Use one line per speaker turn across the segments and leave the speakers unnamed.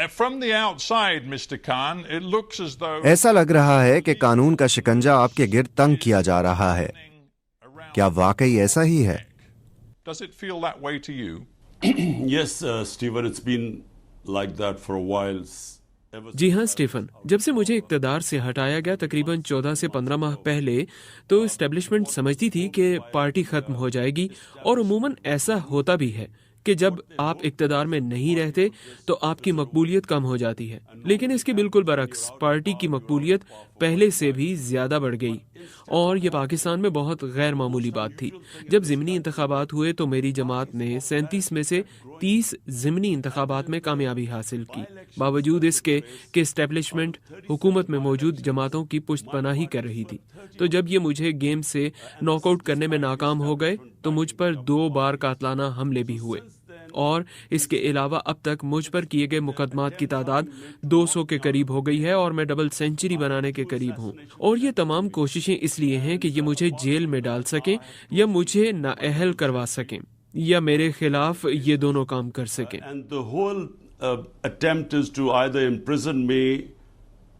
From the outside, Mr. Khan, it looks as though
ایسا لگ رہا ہے کہ قانون کا شکنجا آپ کے گرد تنگ کیا جا رہا ہے. کیا واقعی ایسا ہی ہے؟
Does it feel that way to you?
Yes, Stephen, it's been like that for a while.
جی ہاں اسٹیفن، جب سے مجھے اقتدار سے ہٹایا گیا تقریباً 14 سے 15 ماہ پہلے تو اسٹیبلشمنٹ سمجھتی تھی کہ پارٹی ختم ہو جائے گی، اور عموماً ایسا ہوتا بھی ہے کہ جب آپ اقتدار میں نہیں رہتے تو آپ کی مقبولیت کم ہو جاتی ہے. لیکن اس کے بالکل برعکس پارٹی کی مقبولیت پہلے سے بھی زیادہ بڑھ گئی، اور یہ پاکستان میں بہت غیر معمولی بات تھی. جب ضمنی انتخابات ہوئے تو میری جماعت نے 37 میں سے 30 ضمنی انتخابات میں کامیابی حاصل کی، باوجود اس کے کہ اسٹیبلشمنٹ حکومت میں موجود جماعتوں کی پشت پناہی کر رہی تھی. تو جب یہ مجھے گیم سے ناک آؤٹ کرنے میں ناکام ہو گئے تو مجھ پر 2 بار قاتلانہ حملے بھی ہوئے، اور اس کے علاوہ اب تک مجھ پر کیے گئے مقدمات کی تعداد 200 کے قریب ہو گئی ہے، اور میں ڈبل سینچری بنانے کے قریب ہوں. اور یہ تمام کوششیں اس لیے ہیں کہ یہ مجھے جیل میں ڈال سکیں یا مجھے نااہل کروا سکیں یا میرے خلاف یہ دونوں کام کر سکیں.
And the whole attempt is to either imprison me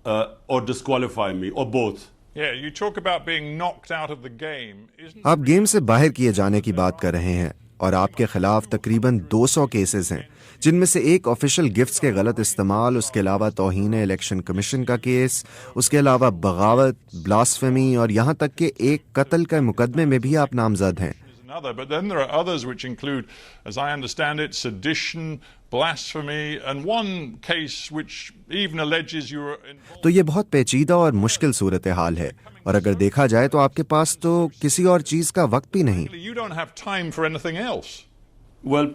or disqualify me or both.
Yeah, you talk about being knocked out of the game.
آپ گیم سے باہر کیے جانے کی بات کر رہے ہیں، اور آپ کے خلاف تقریباً 200 کیسز ہیں، جن میں سے ایک آفیشل گفٹس کے غلط استعمال، اس کے علاوہ توہین الیکشن کمیشن کا کیس، اس کے علاوہ بغاوت، بلاسفیمی، اور یہاں تک کہ ایک قتل کے مقدمے میں بھی آپ نامزد ہیں.
But then there are others which include, as I understand it, sedition, blasphemy, and one case which even alleges you are involved.
تو یہ بہت پیچیدہ اور مشکل صورتحال ہے، اور اگر دیکھا جائے تو آپ کے پاس تو کسی اور چیز کا وقت بھی نہیں.
You don't have time for anything else.
Well,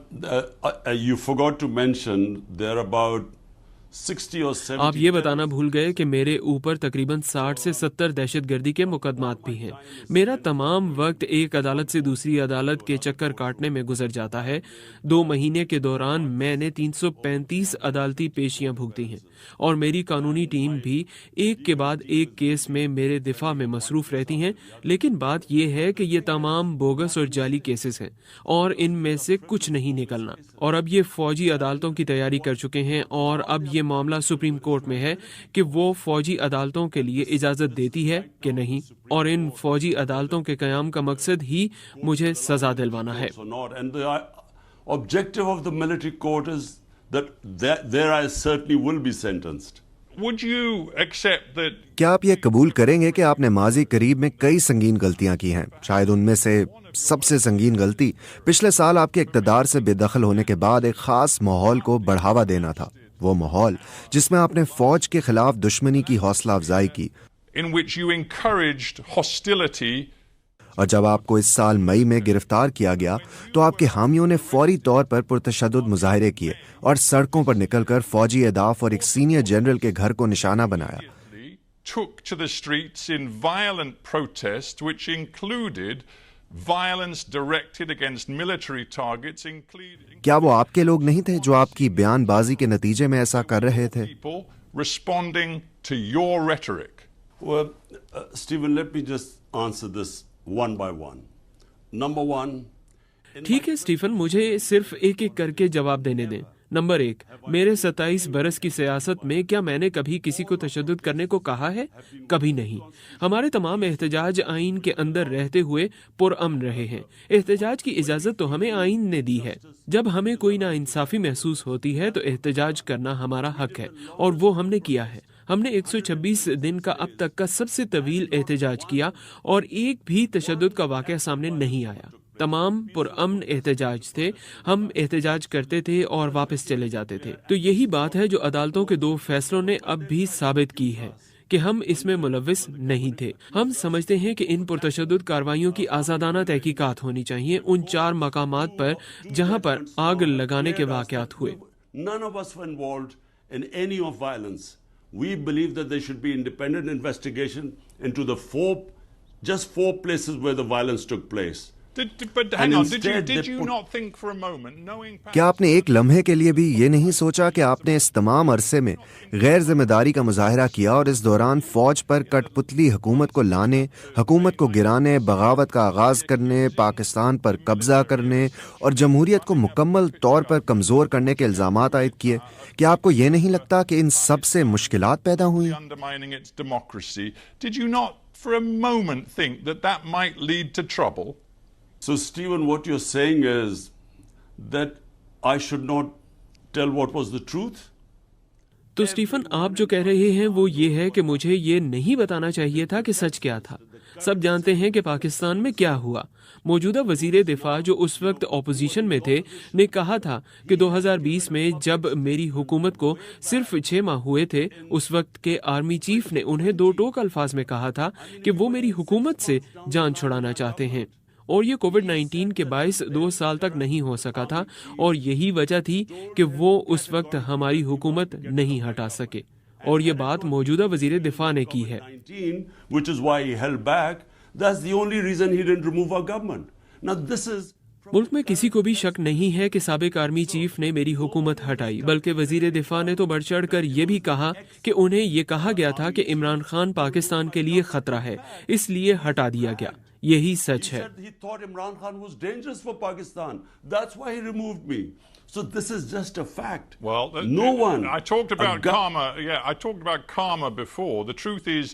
you forgot to mention there are about 60 or 70.
آپ یہ بتانا بھول گئے کہ میرے اوپر تقریباً 60 سے 70 دہشت گردی کے مقدمات بھی ہیں. میرا تمام وقت ایک عدالت سے دوسری عدالت کے چکر کاٹنے میں گزر جاتا ہے. 2 مہینے کے دوران میں نے 335 عدالتی پیشیاں بھگتی ہیں، اور میری قانونی ٹیم بھی ایک کے بعد ایک کیس میں میرے دفاع میں مصروف رہتی ہیں. لیکن بات یہ ہے کہ یہ تمام بوگس اور جعلی کیسز ہیں، اور ان میں سے کچھ نہیں نکلنا. اور اب یہ فوجی عدالتوں کی تیاری کر چکے ہیں، اور اب یہ معاملہ سپریم کورٹ میں ہے کہ وہ فوجی عدالتوں کے لیے اجازت دیتی ہے کہ نہیں، اور ان فوجی عدالتوں کے قیام کا مقصد ہی مجھے سزا دلوانا ہے.
And the objective of the military court is that there I certainly will be sentenced.
Would you accept that?
کیا آپ یہ قبول کریں گے کہ آپ نے ماضی قریب میں کئی سنگین غلطیاں کی ہیں؟ شاید ان میں سے سب سے سنگین غلطی پچھلے سال آپ کے اقتدار سے بے دخل ہونے کے بعد ایک خاص ماحول کو بڑھاوا دینا تھا. وہ ماحول جس میں آپ نے فوج کے خلاف دشمنی کی حوصلہ افزائی کی،
In which you encouraged hostility.
اور جب آپ کو اس سال مئی میں گرفتار کیا گیا تو آپ کے حامیوں نے فوری طور پر پرتشدد مظاہرے کیے اور سڑکوں پر نکل کر فوجی اہداف اور ایک سینئر جنرل کے گھر کو نشانہ بنایا.
Took to the streets in violent protest, which included violence directed against military targets, including
کیا وہ آپ کے لوگ نہیں تھے جو آپ کی بیان بازی کے نتیجے میں ایسا کر رہے تھے؟
people responding to your rhetoric.
Well, Stephen, let me just answer this one by one. Number one.
ٹھیک ہے اسٹیفن، مجھے صرف ایک ایک کر کے جواب دینے دیں. نمبر 1، میرے 27 برس کی سیاست میں کیا میں نے کبھی کسی کو تشدد کرنے کو کہا ہے؟ کبھی نہیں. ہمارے تمام احتجاج آئین کے اندر رہتے ہوئے پرامن رہے ہیں. احتجاج کی اجازت تو ہمیں آئین نے دی ہے. جب ہمیں کوئی ناانصافی محسوس ہوتی ہے تو احتجاج کرنا ہمارا حق ہے، اور وہ ہم نے کیا ہے. ہم نے 126 دن کا اب تک کا سب سے طویل احتجاج کیا، اور ایک بھی تشدد کا واقعہ سامنے نہیں آیا. تمام پرامن احتجاج تھے. ہم احتجاج کرتے تھے اور واپس چلے جاتے تھے. تو یہی بات ہے جو عدالتوں کے 2 فیصلوں نے اب بھی ثابت کی ہے کہ ہم اس میں ملوث نہیں تھے. ہم سمجھتے ہیں کہ ان پرتشدد کارروائیوں کی آزادانہ تحقیقات ہونی چاہیے ان 4 مقامات پر جہاں پر آگ لگانے کے واقعات ہوئے.
None of us were involved in any of violence. We believe that there should be independent investigation into the just four places where the violence took place.
But hang
And
on,
instead
did
they
you
put-
not think for a moment, knowing
क्या आपने एक लम्हे के लिए भी ये नहीं सोचा कि आपने इस तमाम अरसे में गैर जिम्मेदारी का मुजाहरा किया और इस दौरान फौज पर कठपुतली हुकूमत को लाने, हुकूमत को गिराने, बगावत का आगाज करने, पाकिस्तान पर कब्जा करने और जमहूरियत को मुकम्मल तौर पर कमजोर करने के इल्जामात आयद किए? क्या आपको ये नहीं लगता कि इन सब से मुश्किलात पैदा हुई?
undermining its democracy, did you not for a moment think that that might lead to trouble?
So, Stephen, what you're saying is that I should not tell what was the truth?
तो Stephen, आप जो कह रहे हैं वो ये है कि मुझे ये नहीं बताना चाहिए था कि सच क्या था। सब जानते हैं कि पाकिस्तान में क्या हुआ। मौजूदा वजीर दिफा जो उस वक्त ऑपोजिशन में थे ने कहा था कि 2020 में जब मेरी हुकूमत को सिर्फ 6 माह हुए थे, उस वक्त के आर्मी चीफ ने उन्हें दो टोक अल्फाज में कहा था कि वो मेरी हुकूमत से जान छुड़ाना चाहते हैं, और ये कोविड-19 के बायस 2 साल तक नहीं हो सका था, और यही वजह थी कि वो उस वक्त हमारी हुकूमत नहीं हटा सके। और ये बात मौजूदा वजीर दिफा ने की है।
19, which is why he held back. That's the only reason he didn't remove our government. Now, this is
मुल्क में किसी को भी शक नहीं है कि साबिक आर्मी चीफ ने मेरी हुकूमत हटाई, बल्कि वजीर दिफा ने तो बढ़ चढ़ कर ये भी कहा कि उन्हें ये कहा गया था कि इमरान खान पाकिस्तान के लिए खतरा है, इसलिए हटा दिया गया। यही सच है।
he thought Imran Khan was dangerous for Pakistan. That's why he removed me. So this is just a fact.
Well,
no one.
I talked about
a gu-
karma. Yeah, I talked about karma before. The truth is,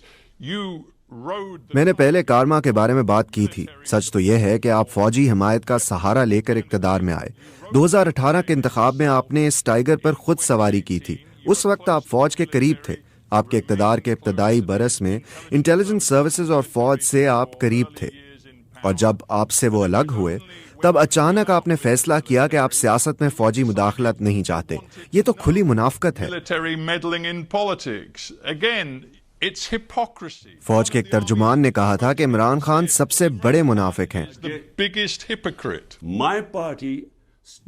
you rode.
मैंने पहले कारमा के बारे में बात की थी। सच तो यह है कि आप फौजी हिमायत का सहारा लेकर इक़्तिदार में आए। 2018 के इंतखाब में आपने इस टाइगर पर खुद सवारी की थी। उस वक्त आप फौज के करीब थे। आपके इक़्तिदार के इब्तदाई बरस में इंटेलिजेंस सर्विसेज और फौज से आप करीब थे, और जब आपसे वो अलग हुए तब अचानक आपने फैसला किया कि आप सियासत में फौजी मुदाखलत नहीं चाहते। ये तो खुली मुनाफकत है।
Military meddling in politics. Again, it's hypocrisy.
फौज के एक तर्जुमान ने कहा था कि इमरान खान सबसे बड़े मुनाफिक हैं।
The biggest hypocrite.
My party.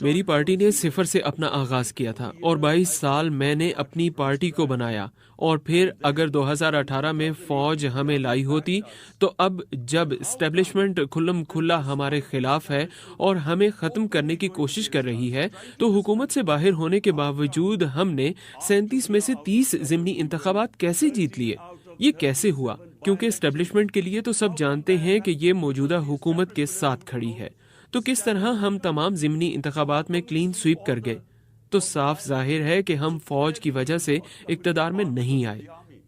मेरी पार्टी ने सिफर से अपना आगाज किया था, और 22 साल मैंने अपनी पार्टी को बनाया, और फिर अगर 2018 में फौज हमें लाई होती तो अब जब एस्टेब्लिशमेंट खुल्लम खुल्ला हमारे खिलाफ है और हमें खत्म करने की कोशिश कर रही है, तो हुकूमत से बाहर होने के बावजूद हमने 37 में से 30 ज़िमनी इंतखाबात कैसे जीत लिए? ये कैसे हुआ? क्योंकि एस्टेब्लिशमेंट के लिए तो सब जानते हैं कि ये मौजूदा हुकूमत के साथ खड़ी है। तो किस तरह हम तमाम ज़िमनी इंतखाबात में क्लीन स्वीप कर गए? तो साफ जाहिर है कि हम फौज की वजह से इक़्तिदार में नहीं आए।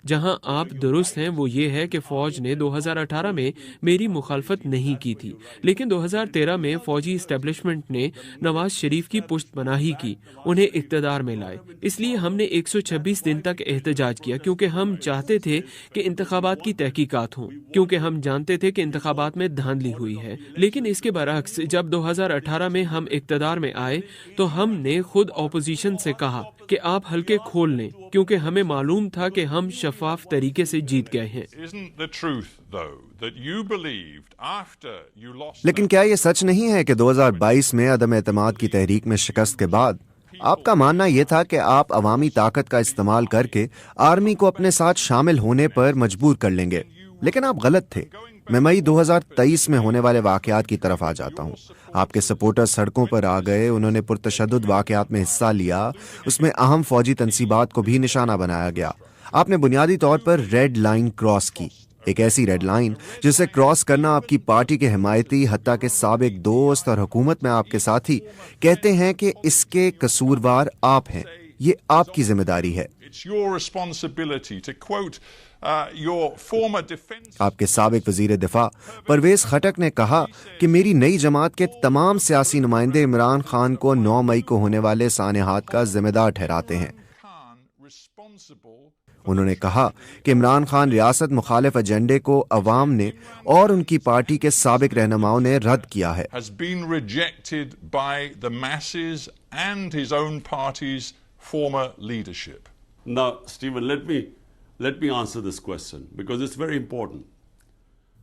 जहां आप दुरुस्त हैं वो ये है कि फौज ने 2018 में मेरी मुखालफत नहीं की थी, लेकिन 2013 में फौजी इस्टेब्लिशमेंट ने नवाज शरीफ की पुश्त पनाही की, उन्हें इक़्तिदार में लाए। इसलिए हमने 126 दिन तक एहतजाज किया, क्योंकि हम चाहते थे कि इंतखाबात की तहकीकात हों, क्योंकि हम जानते थे कि इंतखाबात में धांधली हुई है। लेकिन इसके बरअक्स जब 2018 में हम इक़्तिदार में आए तो हमने खुद ऑपोजिशन से कहा कि आप हल्के खोल लें, क्योंकि हमें मालूम था कि हम शफाफ तरीके से जीत गए हैं।
Isn't the truth, though, that you believed after you lost?
लेकिन क्या ये सच नहीं है कि 2022 में अदम एतमाद की तहरीक में शिकस्त के बाद आपका मानना यह था कि आप अवामी ताकत का इस्तेमाल करके आर्मी को अपने साथ शामिल होने पर मजबूर कर लेंगे? लेकिन आप गलत थे। मैं मई 2023 में होने वाले वाकयात की तरफ आ जाता हूँ। आपके सपोर्टर सड़कों पर आ गए, उन्होंने पुरतशद्दुद वाकयात में हिस्सा लिया, उसमें अहम फौजी तनसीबात को भी निशाना बनाया गया। आपने बुनियादी तौर पर रेड लाइन क्रॉस की, एक ऐसी रेड लाइन जिसे क्रॉस करना आपकी पार्टी के हिमायती, हत्ता के साबिक दोस्त और हुकूमत में आपके साथी कहते हैं कि इसके कसूरवार आप हैं। ये आपकी जिम्मेदारी है।
It's your responsibility to quote your former defense.
आपके साबिक वजीर दिफा परवेज खटक ने कहा कि मेरी नई जमात के तमाम सियासी नुमाइंदे इमरान खान को 9 मई को होने वाले सानेहात का जिम्मेदार ठहराते हैं।
Khan responsible.
उन्होंने कहा कि इमरान खान रियासत मुखालिफ एजेंडे को अवाम ने और उनकी पार्टी के साबिक रहनुमाओं ने रद्द किया है।
Has been rejected by the masses and his own party's former leadership.
Now, Stephen, let me answer this question because it's very important.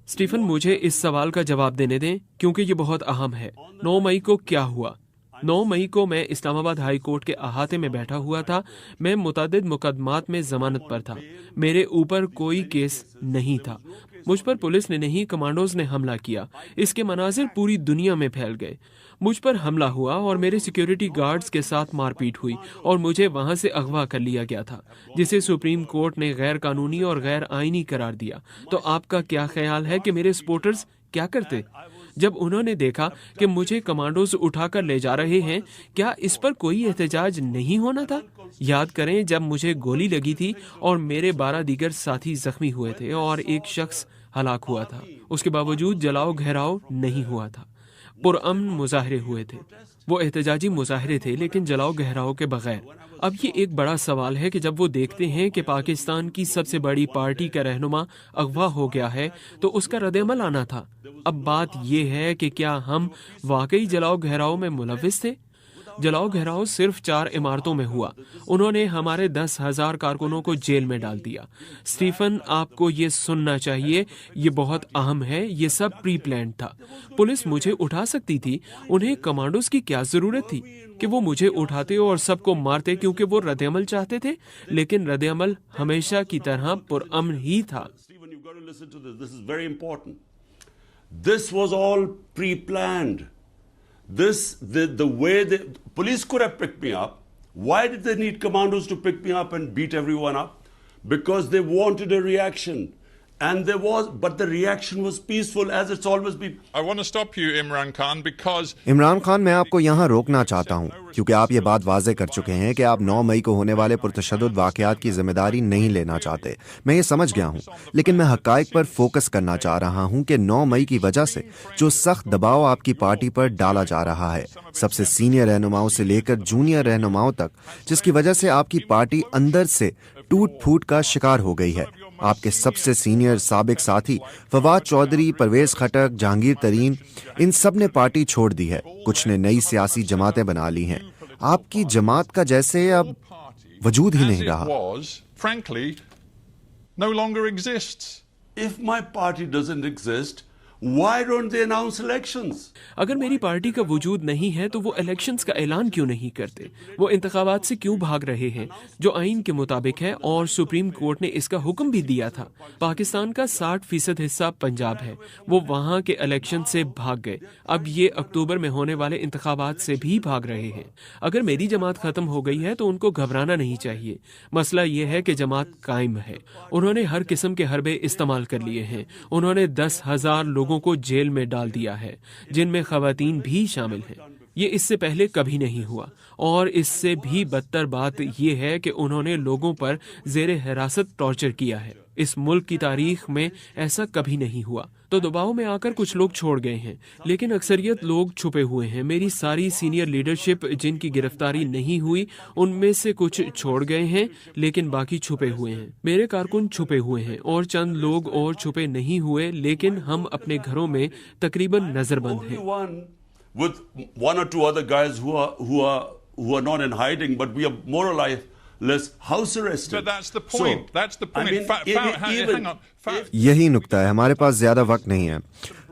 Stephen, मुझे इस सवाल का जवाब देने दें, क्योंकि ये बहुत अहम है। 9 मई को क्या हुआ? 9 मई को मैं इस्लामाबाद हाई कोर्ट के अहाते में बैठा हुआ था। मैं मुतअद्दिद मुकदमात में जमानत पर था। मेरे ऊपर कोई केस नहीं था। मुझ पर पुलिस ने नहीं, कमांडोज ने हमला किया। इसके मनाजिर पूरी दुनिया में फैल गए। मुझ पर हमला हुआ और मेरे सिक्योरिटी गार्ड्स के साथ मारपीट हुई और मुझे वहां से अगवा कर लिया गया था, जिसे सुप्रीम कोर्ट ने गैर कानूनी और गैर आईनी करार दिया। तो आपका क्या ख्याल है कि मेरे सपोर्टर्स क्या करते? जब उन्होंने देखा कि मुझे कमांडोज उठाकर ले जा रहे हैं, क्या इस पर कोई एहतजाज नहीं होना था? याद करें, जब मुझे गोली लगी थी और मेरे 12 दीगर साथी जख्मी हुए थे और एक शख्स हलाक हुआ था, उसके बावजूद जलाओ घेराव नहीं हुआ था। पुरअमन मुजाहरे हुए थे। वो एहतजाजी मुजाहरे थे, लेकिन जलाओ गहराव के बगैर। अब ये एक बड़ा सवाल है कि जब वो देखते हैं कि पाकिस्तान की सबसे बड़ी पार्टी का रहनुमा अगवा हो गया है, तो उसका रद्द-ए-अमल आना था। अब बात ये है कि क्या हम वाकई जलाओ गहराव में मुलव्विस थे? जलाओ घेराव सिर्फ 4 इमारतों में हुआ। उन्होंने हमारे 10,000 कारकुनों को जेल में डाल दिया। स्टीफन, आपको ये सुनना चाहिए, ये बहुत अहम है। ये सब प्री प्लान्ड था। पुलिस मुझे उठा सकती थी। उन्हें कमांडोज की क्या जरूरत थी कि वो मुझे उठाते और सबको मारते क्योंकि वो रद्द-ए-अमल चाहते थे? लेकिन रद्द-ए-अमल हमेशा की तरह पुरअमन ही था।
This was all pre-planned. The way the police could have picked me up. Why did they need commandos to pick me up and beat everyone up? Because they wanted a reaction. And there was, but the reaction was peaceful, as it's always been.
I want to stop you, Imran Khan, because
Imran Khan, मैं आपको यहाँ रोकना चाहता हूँ क्योंकि आप ये बात वाज़े कर चुके हैं कि आप 9 मई को होने वाले पुरतशद्दुद वाक़यात की जिम्मेदारी नहीं लेना चाहते। मैं ये समझ गया हूँ, लेकिन मैं हक़ाइक़ पर फोकस करना चाह रहा हूँ कि 9 मई की वजह से जो सख्त दबाव आपकी पार्टी पर डाला जा रहा है, सबसे सीनियर रहनुमाओं से लेकर जूनियर रहनुमाओं तक, जिसकी वजह से आपकी पार्टी अंदर से टूट फूट का शिकार हो गई है। आपके सबसे सीनियर साबिक साथी फवाद चौधरी, परवेज खटक, जहांगीर तरीन, इन सब ने पार्टी छोड़ दी है। कुछ ने नई सियासी जमातें बना ली हैं। आपकी जमात का जैसे अब वजूद ही नहीं रहा।
frankly, no longer exists.
If my party doesn't exist, why don't they announce elections?
अगर मेरी पार्टी का वजूद नहीं है तो वो इलेक्शंस का ऐलान क्यों नहीं करते? वो इंतखाबात से क्यों भाग रहे हैं, जो आइन के मुताबिक है और सुप्रीम कोर्ट ने इसका हुक्म भी दिया था? पाकिस्तान का 60% हिस्सा पंजाब है। वो वहाँ के इलेक्शन से भाग गए। अब ये अक्टूबर में होने वाले इंतखाबात से भी भाग रहे हैं। अगर मेरी जमात खत्म हो गई है तो उनको घबराना नहीं चाहिए। मसला ये है कि जमात कायम है। उन्होंने हर किस्म के हरबे इस्तेमाल कर लिए हैं। उन्होंने 10,000 लोगों को जेल में डाल दिया है, जिनमें खवातीन भी शामिल हैं। ये इससे पहले कभी नहीं हुआ। और इससे भी बदतर बात यह है कि उन्होंने लोगों पर ज़ेरे हिरासत टॉर्चर किया है। इस मुल्क की तारीख में ऐसा कभी नहीं हुआ। तो दबाव में आकर कुछ लोग छोड़ गए हैं, लेकिन अक्सरियत लोग छुपे हुए हैं। मेरी सारी सीनियर लीडरशिप जिनकी गिरफ्तारी नहीं हुई, उनमें से कुछ छोड़ गए हैं, लेकिन बाकी छुपे हुए हैं। मेरे कारकुन छुपे हुए हैं और चंद लोग और छुपे नहीं हुए, लेकिन हम अपने घरों में तकरीबन नजरबंद हैं।
With 1 or 2 other guys who are not in hiding, but we are more or less house arrested.
But that's the point.
So,
That's the point.
I mean,
Hang on.
यही नुक्ता है। हमारे पास ज्यादा वक्त नहीं है।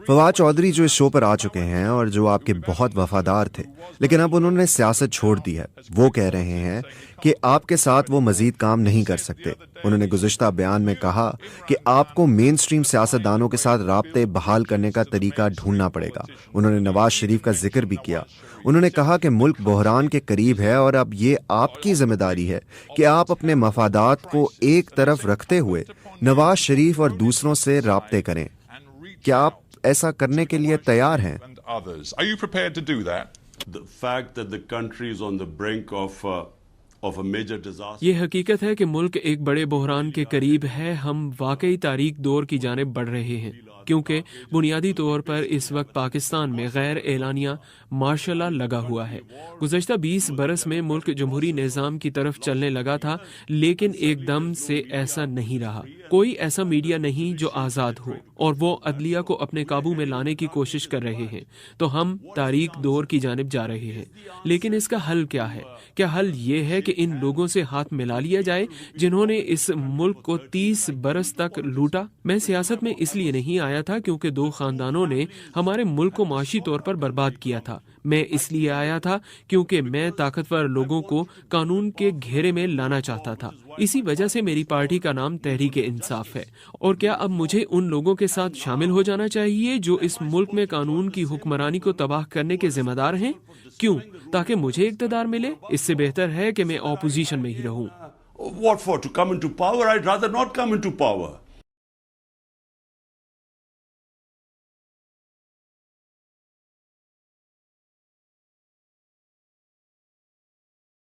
फवाद चौधरी जो इस शो पर आ चुके हैं और जो आपके बहुत वफादार थे, लेकिन अब उन्होंने सियासत छोड़ दी है, वो कह रहे हैं कि आपके साथ वो मजीद काम नहीं कर सकते। उन्होंने गुज़िश्ता बयान में कहा कि आपको मेन स्ट्रीम सियासतदानों के साथ राब्ते बहाल करने का तरीका ढूंढना पड़ेगा। उन्होंने नवाज शरीफ का जिक्र भी किया। उन्होंने कहा कि मुल्क बहरान के करीब है और अब ये आपकी जिम्मेदारी है कि आप अपने मफादात को एक तरफ रखते हुए नवाज शरीफ और दूसरों से राब्ते करें। क्या आप ऐसा करने के लिए तैयार हैं?
Are you prepared to do that?
The fact that the country is on the brink of a major disaster.
ये हकीकत है कि मुल्क एक बड़े बहरान के करीब है। हम वाकई तारीख दौर की जानिब बढ़ रहे हैं, क्योंकि बुनियादी तौर पर इस वक्त पाकिस्तान में गैर एलानिया मार्शल लॉ लगा हुआ है। गुज़श्ता 20 बरस में मुल्क जमहूरी निज़ाम की तरफ चलने लगा था, लेकिन एकदम से ऐसा नहीं रहा। कोई ऐसा मीडिया नहीं जो आज़ाद हो, और वो अदलिया को अपने काबू में लाने की कोशिश कर रहे हैं। तो हम तारीख दौर की जानिब जा रहे हैं। लेकिन इसका हल क्या है? क्या हल ये है कि इन लोगों से हाथ मिला लिया जाए जिन्होंने इस मुल्क को 30 बरस तक लूटा? मैं सियासत में इसलिए नहीं आया था क्योंकि 2 खानदानों ने हमारे मुल्क को माशी तौर पर बर्बाद किया था। میں اس لیے آیا تھا کیونکہ میں طاقتور لوگوں کو قانون کے گھیرے میں لانا چاہتا تھا. اسی وجہ سے میری پارٹی کا نام تحریک انصاف ہے. اور کیا اب مجھے ان لوگوں کے ساتھ شامل ہو جانا چاہیے جو اس ملک میں قانون کی حکمرانی کو تباہ کرنے کے ذمہ دار ہیں؟ کیوں؟ تاکہ مجھے اقتدار ملے. اس سے بہتر ہے کہ میں اپوزیشن میں ہی رہوں.
What for? To come into power? I'd rather not come into power.